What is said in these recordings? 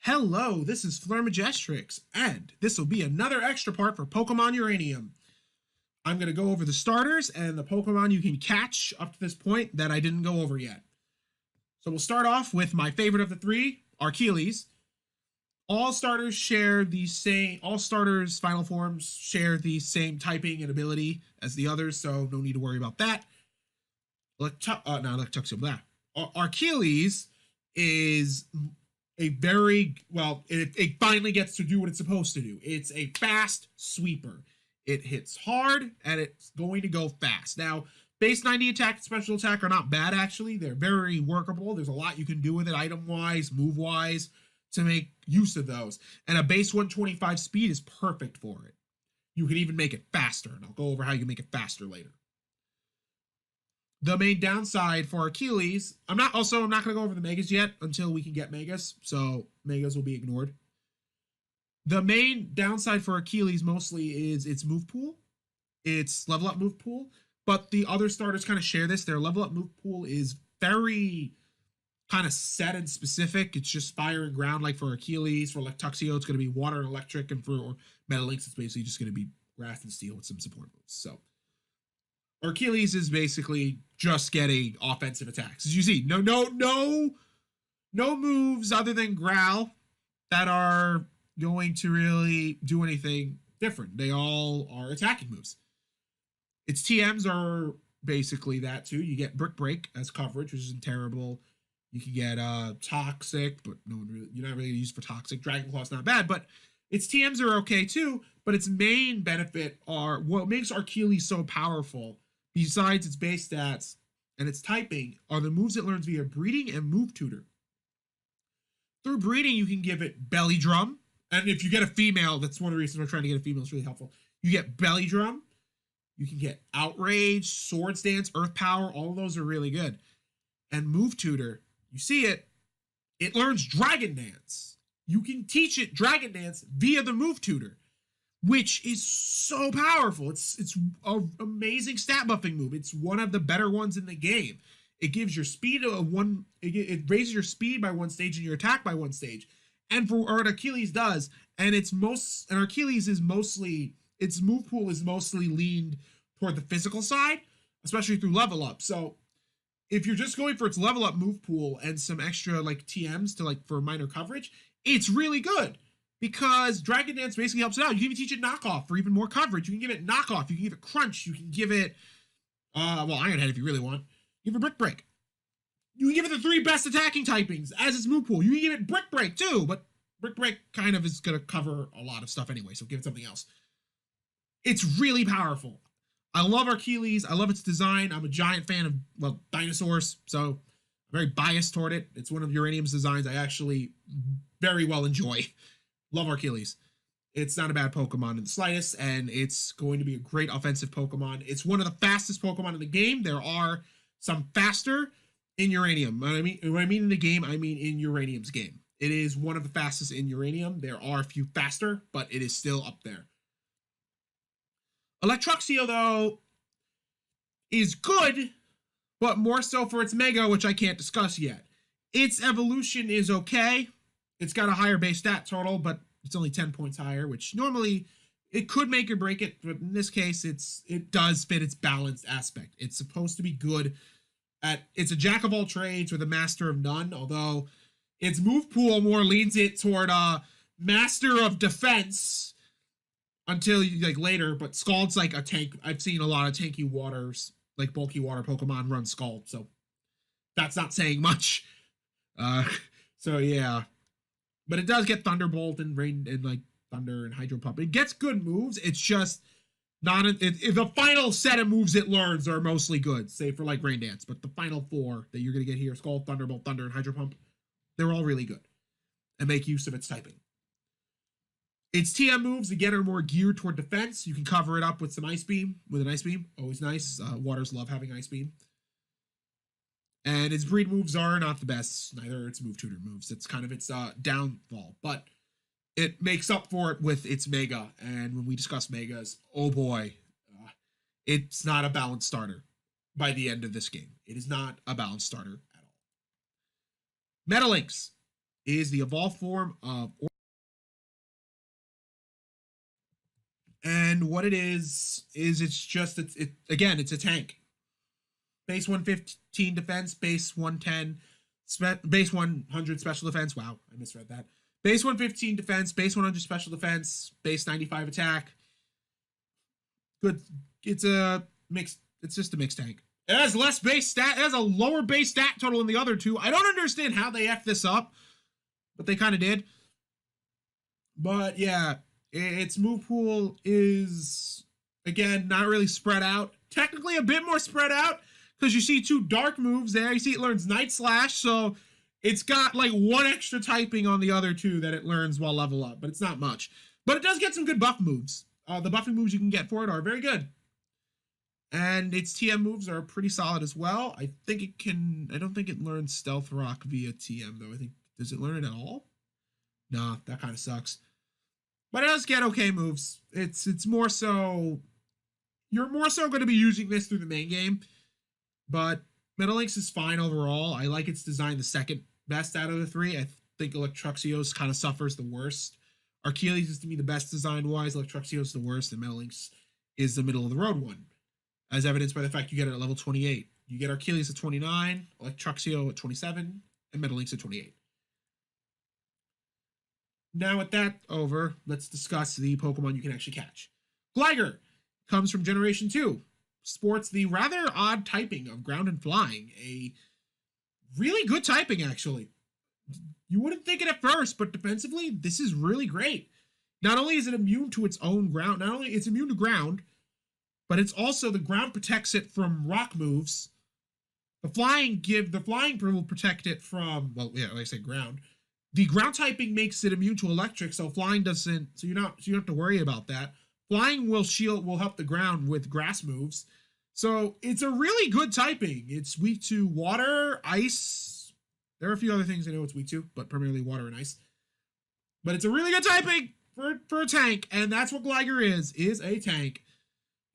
Hello, this is Fleur Majestrix, and this will be another extra part for Pokemon Uranium. I'm going to go over the starters and the Pokemon you can catch up to this point that I didn't go over yet. So we'll start off with my favorite of the three, Archeles. All starters final forms share the same typing and ability as the others, so no need to worry about that. Archeles is it finally gets to do what it's supposed to do. It's a fast sweeper. It hits hard and it's going to go fast. Now, base 90 attack and special attack are not bad, actually. They're very workable. There's a lot you can do with it item-wise, move-wise, to make use of those. And a base 125 speed is perfect for it. You can even make it faster, and I'll go over how you make it faster later. The main downside for Archeles, I'm not going to go over the Megas yet until we can get Megas, so Megas will be ignored. The main downside for Archeles mostly is its move pool. Its level up move pool, but the other starters kind of share this. Their level up move pool is very kind of set and specific. It's just fire and ground, like for Archeles. For Luxio, it's going to be water and electric, and for Majestrix, it's basically just going to be grass and steel with some support moves. So Archeles is basically just getting offensive attacks. As you see, no moves other than Growl that are going to really do anything different. They all are attacking moves. Its TMs are basically that too. You get Brick Break as coverage, which isn't terrible. You can get Toxic, but you're not really used for Toxic. Dragon Claw's not bad, but its TMs are okay too. But its main benefit are what makes Archeles so powerful, besides its base stats and its typing, are the moves it learns via breeding and move tutor. Through breeding, you can give it Belly Drum. And if you get a female, that's one of the reasons we're trying to get a female. It's really helpful. You get Belly Drum. You can get Outrage, Swords Dance, Earth Power. All of those are really good. And move tutor, you see it, it learns Dragon Dance. You can teach it Dragon Dance via the move tutor, which is so powerful. It's an amazing stat buffing move. It's one of the better ones in the game. It gives your speed it raises your speed by one stage and your attack by one stage. And for what Archeles does, Archeles is mostly, its move pool is mostly leaned toward the physical side, especially through level up. So if you're just going for its level up move pool and some extra like TMs to for minor coverage, it's really good. Because Dragon Dance basically helps it out. You can even teach it Knockoff for even more coverage. You can give it Knockoff. You can give it Crunch. You can give it, Iron Head if you really want. Give it Brick Break. You can give it the three best attacking typings as its move pool. You can give it Brick Break too, but Brick Break kind of is going to cover a lot of stuff anyway, so give it something else. It's really powerful. I love Archeles. I love its design. I'm a giant fan of, dinosaurs, so I'm very biased toward it. It's one of Uranium's designs I actually very well enjoy. Love Archeles. It's not a bad Pokemon in the slightest, and it's going to be a great offensive Pokemon. It's one of the fastest Pokemon in the game. There are some faster in Uranium. When I mean in the game, I mean in Uranium's game. It is one of the fastest in Uranium. There are a few faster, but it is still up there. Luxio, though, is good, but more so for its Mega, which I can't discuss yet. Its evolution is okay. It's got a higher base stat total, but it's only 10 points higher, which normally it could make or break it, but in this case, it does fit its balanced aspect. It's supposed to be good it's a jack of all trades with a master of none, although its move pool more leans it toward master of defense until later, but Scald's like a tank. I've seen a lot of tanky waters, like bulky water Pokemon run Scald, so that's not saying much. So yeah. But it does get Thunderbolt and Rain and Thunder and Hydro Pump. It gets good moves. It's just not the final set of moves it learns are mostly good, save for Rain Dance. But the final four that you're gonna get here, Scald, Thunderbolt, Thunder, and Hydro Pump, they're all really good and make use of its typing. Its TM moves again are more geared toward defense. You can cover it up with some Ice Beam, always nice. Waters love having Ice Beam. And its breed moves are not the best, neither its move tutor moves. It's kind of its downfall, but it makes up for it with its Mega. And when we discuss Megas, oh boy, it's not a balanced starter by the end of this game. It is not a balanced starter at all. Metalinks. is the evolved form of, and what it is it's just again it's a tank. Base 115 defense, base 110, base 100 special defense. Wow, I misread that. Base 115 defense, base 100 special defense, base 95 attack. Good. It's a mixed. It's just a mixed tank. It has less base stat. It has a lower base stat total than the other two. I don't understand how they F this up, but they kind of did. But yeah, its move pool is, again, not really spread out. Technically a bit more spread out because you see two dark moves there. You see it learns Night Slash, so it's got like one extra typing on the other two that it learns while level up, but it's not much. But it does get some good buff moves. The buffing moves you can get for it are very good. And its TM moves are pretty solid as well. I think it can, I don't think it learns Stealth Rock via TM though. I think, does it learn it at all? Nah, that kind of sucks. But it does get okay moves. It's more so, you're more so going to be using this through the main game. But Metalynx is fine overall. I like its design the second best out of the three. I think Electruxios kind of suffers the worst. Archelios is to me the best design-wise. Electruxios is the worst, and Metalynx is the middle-of-the-road one, as evidenced by the fact you get it at level 28. You get Archelios at 29, Electruxio at 27, and Metalynx at 28. Now with that over, let's discuss the Pokemon you can actually catch. Gligar comes from Generation 2. Sports the rather odd typing of ground and flying. A really good typing, actually. You wouldn't think it at first, but defensively, this is really great. Not only is it immune to its own ground, not only it's immune to ground, but it's also the ground protects it from rock moves. The flying will protect it from, well, yeah, like I said, ground. The ground typing makes it immune to electric, so flying doesn't, so you don't have to worry about that. Flying will help the ground with grass moves. So it's a really good typing. It's weak to water, ice. There are a few other things I know it's weak to, but primarily water and ice. But it's a really good typing for a tank, and that's what Gligar is a tank.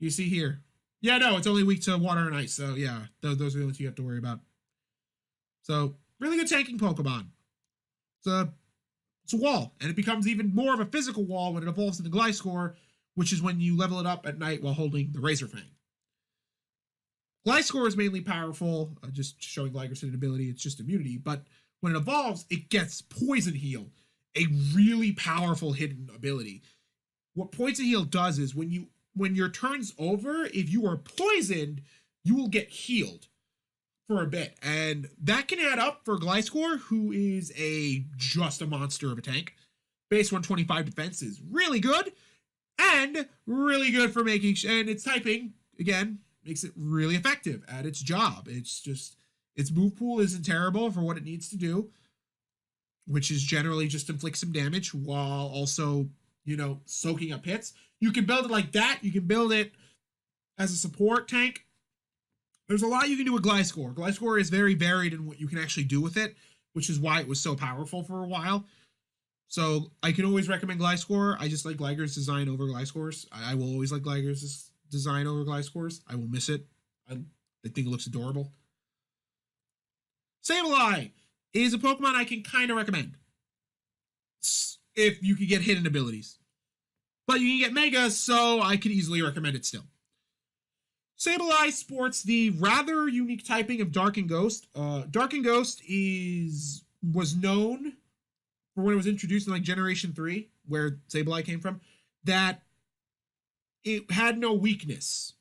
You see here. Yeah, no, it's only weak to water and ice, so yeah, those are the only two you have to worry about. So, really good tanking Pokemon. It's a wall, and it becomes even more of a physical wall when it evolves into Gliscor, which is when you level it up at night while holding the Razor Fang. Gliscor is mainly powerful, just showing Gligar's hidden ability, it's just immunity, but when it evolves, it gets Poison Heal, a really powerful hidden ability. What Poison Heal does is when your turn's over, if you are poisoned, you will get healed for a bit, and that can add up for Gliscor, who is just a monster of a tank. Base 125 defense is really good, and really good for making, and its typing, again, makes it really effective at its job. It's just, its move pool isn't terrible for what it needs to do, which is generally just inflict some damage while also, soaking up hits. You can build it like that. You can build it as a support tank. There's a lot you can do with Gliscor. Gliscor is very varied in what you can actually do with it, which is why it was so powerful for a while. So I can always recommend Gliscor. I just like Gligar's design over Gliscor's. I will always like Gligar's design over Gliscor's. I will miss it. I think it looks adorable. Sableye is a Pokemon I can kind of recommend if you could get hidden abilities. But you can get Mega, so I could easily recommend it still. Sableye sports the rather unique typing of Dark and Ghost. Dark and Ghost was known for when it was introduced in like Generation 3, where Sableye came from, that it had no weakness.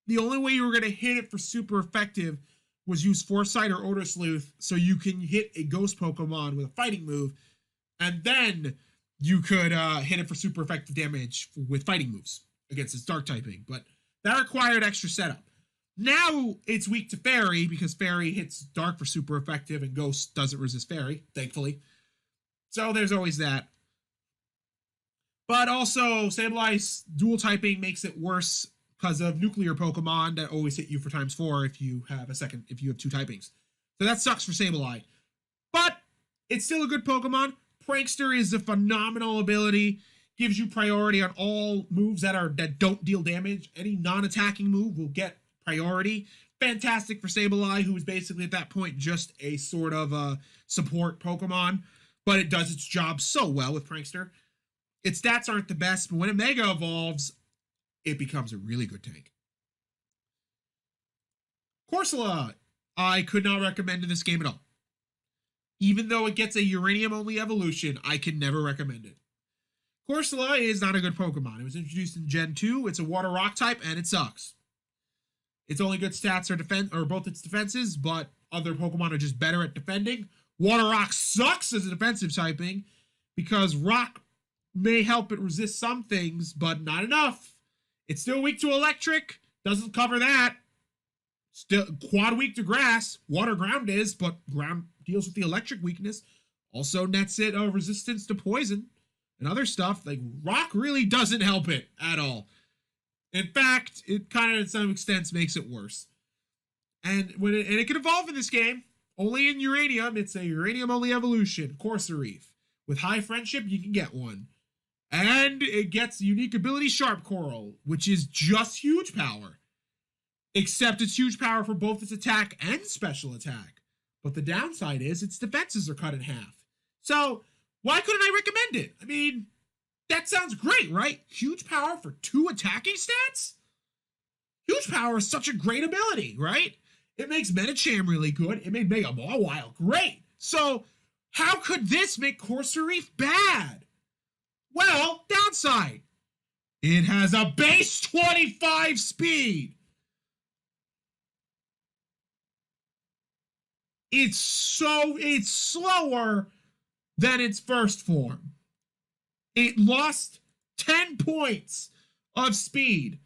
The only way you were going to hit it for super effective was use Foresight or Odor Sleuth, so you can hit a Ghost Pokemon with a fighting move, and then you could hit it for super effective damage with fighting moves against its Dark typing, but that required extra setup. Now it's weak to Fairy because Fairy hits Dark for super effective and Ghost doesn't resist Fairy, thankfully. So there's always that. But also, Sableye's dual typing makes it worse because of nuclear Pokemon that always hit you for ×4 if you have two typings. So that sucks for Sableye. But it's still a good Pokemon. Prankster is a phenomenal ability. Gives you priority on all moves that don't deal damage. Any non-attacking move will get priority. fantastic for Sableye, who is basically at that point just a sort of a support Pokemon, but it does its job so well with Prankster. Its stats aren't the best, but when it Mega Evolves, it becomes a really good tank. Corsola, I could not recommend in this game at all. Even though it gets a Uranium-only evolution, I can never recommend it. Corsola is not a good Pokemon. It was introduced in Gen 2. It's a Water Rock type, and it sucks. Its only good stats are both its defenses, but other Pokemon are just better at defending. Water Rock sucks as a defensive typing because Rock may help it resist some things, but not enough. It's still weak to Electric. Doesn't cover that. Still quad weak to Grass. Water Ground is, but Ground deals with the Electric weakness. Also nets it resistance to Poison and other stuff. Like, Rock really doesn't help it at all. In fact, it kind of, to some extent, makes it worse. And it can evolve in this game. Only in Uranium. It's a Uranium-only evolution. Corsoreef. With high friendship, you can get one. And it gets unique ability Sharp Coral, which is just huge power. Except it's huge power for both its attack and special attack. But the downside is its defenses are cut in half. So, why couldn't I recommend it? I mean, that sounds great, right? Huge power for 2 attacking stats? Huge power is such a great ability, right? It makes Medicham really good. It made Mega Mawile great. So, how could this make Corsoreef bad? Well, downside. It has a base 25 speed. It's slower than its first form. It lost 10 points of speed.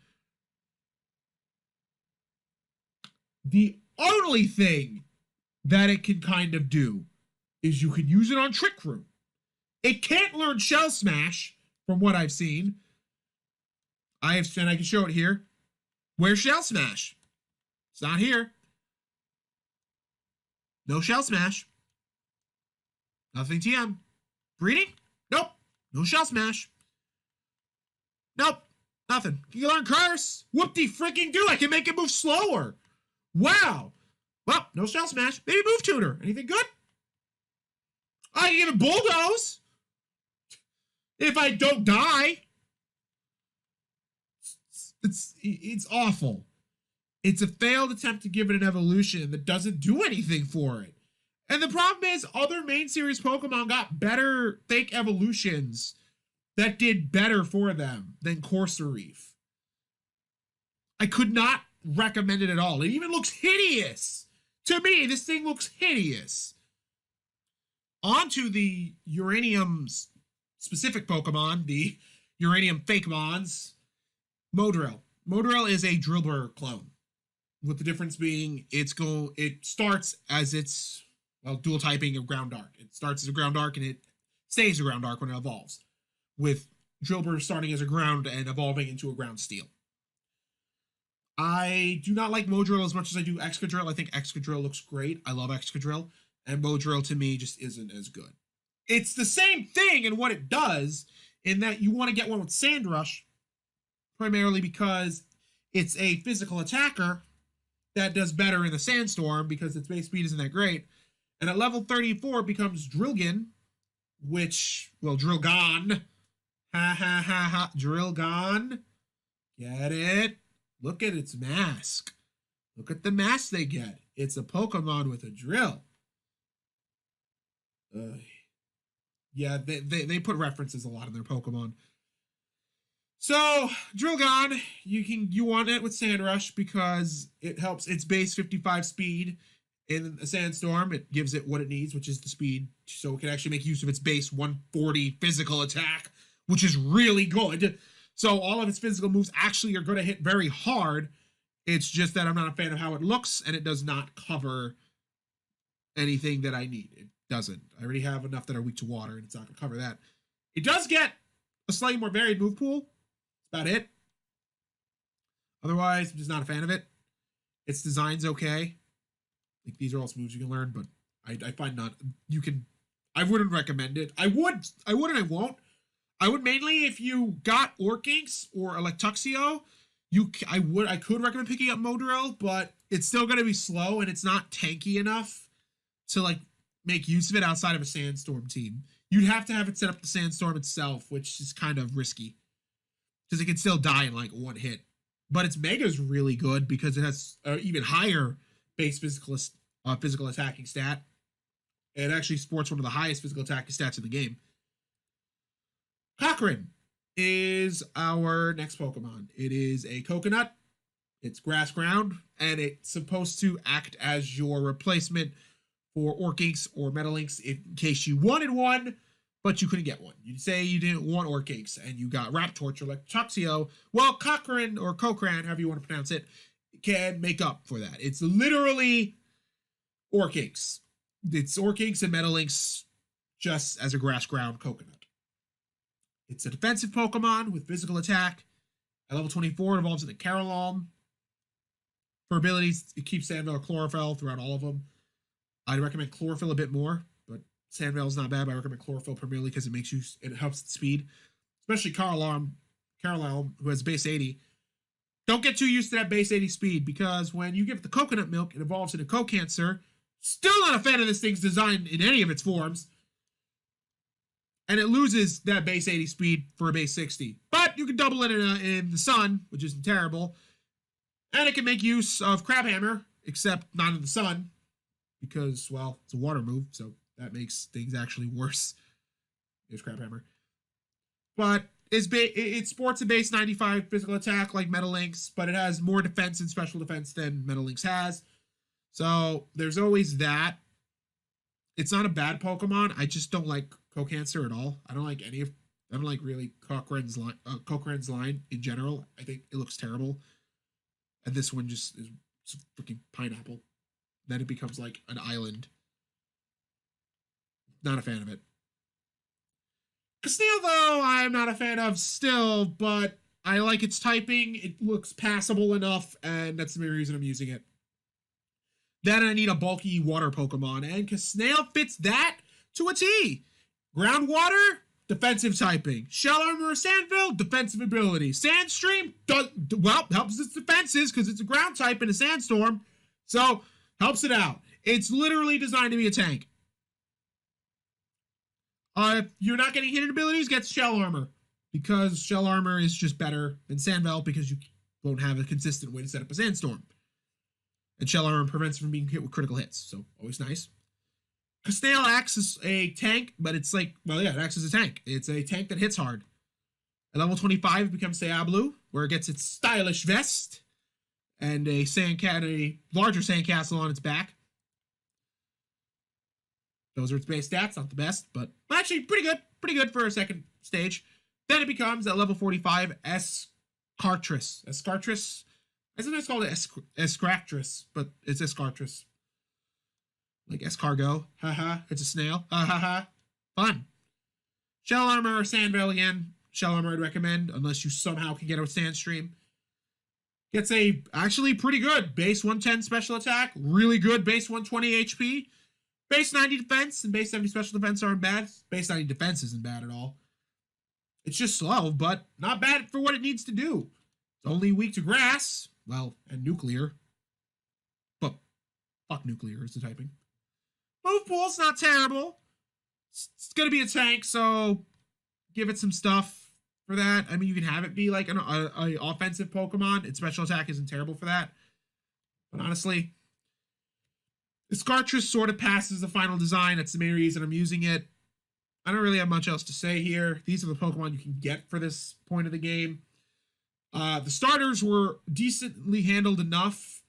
The only thing that it can kind of do is you can use it on Trick Room. It can't learn Shell Smash, from what I've seen. I can show it here. Where's Shell Smash? It's not here. No Shell Smash. Nothing TM. Breeding? Nope. No Shell Smash. Nope. Nothing. Can you learn Curse? Whoop-de-freaking-do. I can make it move slower. Wow. Well, no Shell Smash. Maybe Move Tutor. Anything good? I can give it Bulldoze. If I don't die. It's awful. It's a failed attempt to give it an evolution that doesn't do anything for it. And the problem is, other main series Pokemon got better fake evolutions that did better for them than Corsoreef. I could not recommend it at all. It even looks hideous. To me, this thing looks hideous. On to the Uranium's specific Pokemon, the Uranium fake mons. Modrill. Modrill is a Drillbur clone. With the difference being it starts as its dual typing of Ground Dark. It starts as a Ground Dark and it stays a Ground Dark when it evolves. With Drillbur starting as a Ground and evolving into a Ground Steel. I do not like Modrill as much as I do Excadrill. I think Excadrill looks great. I love Excadrill. And Modrill to me just isn't as good. It's the same thing in what it does, in that you want to get one with Sandrush, primarily because it's a physical attacker that does better in the Sandstorm because its base speed isn't that great. And at level 34 it becomes Drillgan, Drillgon. Ha ha ha ha. Drillgon. Get it? Look at its mask. Look at the mask they get. It's a Pokemon with a drill. Yeah, they put references a lot in their Pokemon. So, Drillgon, you want it with Sandrush because it helps its base 55 speed in a Sandstorm. It gives it what it needs, which is the speed, so it can actually make use of its base 140 physical attack, which is really good. So all of its physical moves actually are going to hit very hard. It's just that I'm not a fan of how it looks, and it does not cover anything that I need. It doesn't. I already have enough that are weak to water, and it's not going to cover that. It does get a slightly more varied move pool. That's about it. Otherwise, I'm just not a fan of it. Its design's okay. Like, these are also moves you can learn, but I find not... I wouldn't recommend it. I would and I won't. I would mainly if you got Orkinks or Electuxio. I could recommend picking up Modrill, but it's still going to be slow and it's not tanky enough to like make use of it outside of a Sandstorm team. You'd have to have it set up the Sandstorm itself, which is kind of risky because it can still die in like one hit. But its Mega is really good because it has even higher base physical attacking stat. It actually sports one of the highest physical attacking stats in the game. Cochrane is our next Pokemon. It is a coconut. It's grass ground, and it's supposed to act as your replacement for Orkinks or Metalinks in case you wanted one, but you couldn't get one. You'd say you didn't want Orkinks, and you got Raptorch or like Tuxio. Well, Cochrane or Cochrane, however you want to pronounce it, can make up for that. It's literally Orkinks. It's Orkinks and Metalinks just as a grass ground coconut. It's a defensive Pokemon with physical attack. At level 24, it evolves into Carolom. For abilities, it keeps Sandvale or Chlorophyll throughout all of them. I'd recommend Chlorophyll a bit more, but Sandvale's not bad, but I recommend Chlorophyll primarily because it helps its speed. Especially Carolom, who has base 80. Don't get too used to that base 80 speed because when you give it the coconut milk, it evolves into Cocancer. Still not a fan of this thing's design in any of its forms. And it loses that base 80 speed for a base 60. But you can double it in the sun, which isn't terrible. And it can make use of Crabhammer, except not in the sun. Because, well, it's a water move, so that makes things actually worse. There's Crabhammer. But it sports a base 95 physical attack like Metalinks, but it has more defense and special defense than Metalinks has. So there's always that. It's not a bad Pokemon. I just don't like Cocancer at all. I don't like really Cochrane's line in general. I think it looks terrible. And this one just is a freaking pineapple. Then it becomes like an island. Not a fan of it. Castile, though, I'm not a fan of still, but I like its typing. It looks passable enough, and that's the main reason I'm using it. Then I need a bulky water Pokemon, and Castile fits that to a T. Groundwater, defensive typing. Shell Armor, Sandville, defensive ability. Sandstream, helps its defenses because it's a ground type in a Sandstorm. So, helps it out. It's literally designed to be a tank. If you're not getting hidden abilities, get Shell Armor. Because Shell Armor is just better than Sandville because you won't have a consistent way to set up a Sandstorm. And Shell Armor prevents from being hit with critical hits. So, always nice. Castile acts as a tank, but it's like, well, yeah, it acts as a tank. It's a tank that hits hard. At level 25, it becomes Diablo, where it gets its stylish vest and a larger sandcastle on its back. Those are its base stats, not the best, but actually pretty good. Pretty good for a second stage. Then it becomes, at level 45, Escartris. Escartris? I sometimes call it Escractris, but it's Escartris. Like escargot. Haha. It's a snail. Ha ha ha. Fun. Shell Armor or Sandville again. Shell Armor I'd recommend, unless you somehow can get a Sandstream. Gets a actually pretty good base 110 special attack. Really good base 120 HP. Base 90 defense and base 70 special defense aren't bad. Base 90 defense isn't bad at all. It's just slow, but not bad for what it needs to do. It's only weak to grass. Well, and nuclear. But fuck nuclear is the typing. Move pool's not terrible. It's going to be a tank, so give it some stuff for that. I mean, you can have it be like an offensive Pokemon. Its special attack isn't terrible for that. But honestly, Escartris sort of passes the final design. That's the main reason I'm using it. I don't really have much else to say here. These are the Pokemon you can get for this point of the game. The starters were decently handled enough.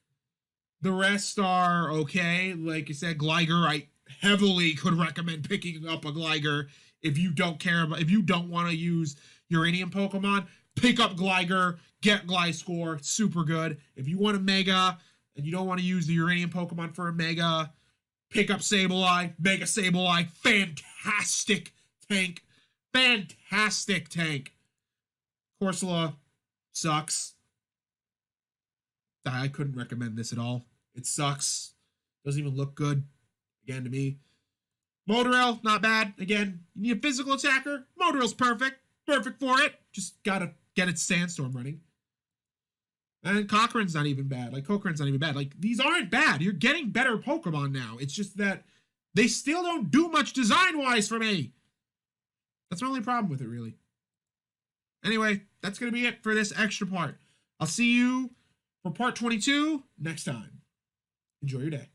The rest are okay. Like I said, Gligar, I heavily could recommend picking up a Gligar if you don't want to use Uranium Pokemon. Pick up Gligar, get Gliscor, super good. If you want a Mega and you don't want to use the Uranium Pokemon for a Mega, pick up Sableye, Mega Sableye, fantastic tank. Fantastic tank. Corsola sucks. I couldn't recommend this at all. It sucks. Doesn't even look good. Again, to me. Modorel, not bad. Again, you need a physical attacker. Modorel's perfect. Perfect for it. Just gotta get its Sandstorm running. And Cochrane's not even bad. Like, Cochrane's not even bad. Like, these aren't bad. You're getting better Pokemon now. It's just that they still don't do much design-wise for me. That's my only problem with it, really. Anyway, that's going to be it for this extra part. I'll see you for part 22 next time. Enjoy your day.